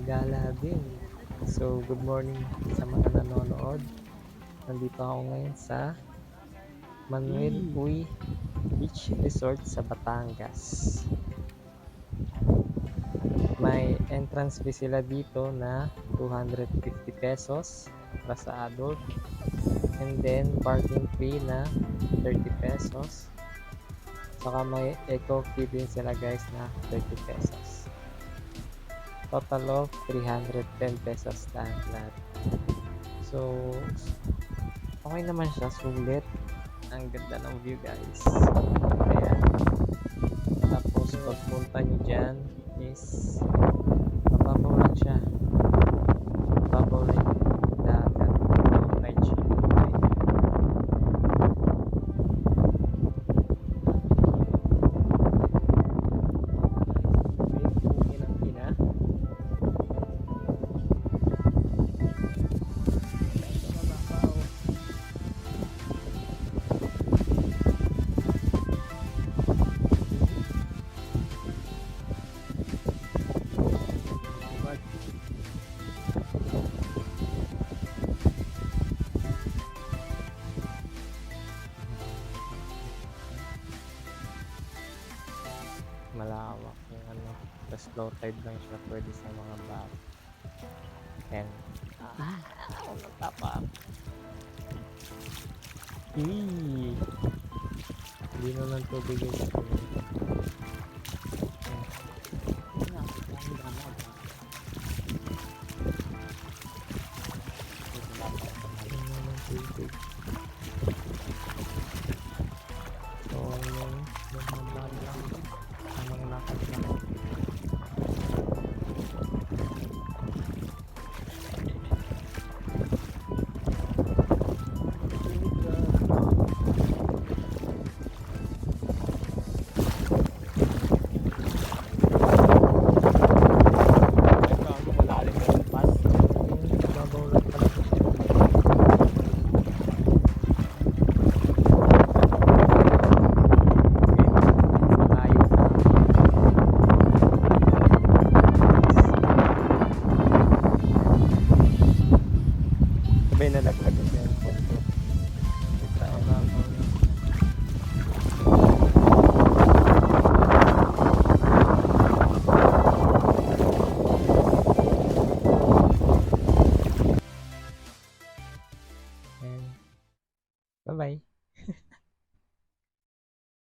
gala din. So, good morning sa mga nanonood. Nandito ako ngayon sa Manuel Uy Beach Resort sa Batangas. May entrance fee sila dito na 250 pesos para sa adult. And then, parking fee na 30 pesos. Saka may eco fee din sila guys na 30 pesos. Total of 310 pesos lahat. So, okay naman siya, sulit. Ang ganda ng view guys. Ayan. Tapos pagpunta nyo dyan is mababaw lang siya. Mababaw lang yung dagat. Low tide siya. Malawak yung ano, tapos low tide lang siya, pwede sa mga bata. And natapak. Hindi naman tubig yung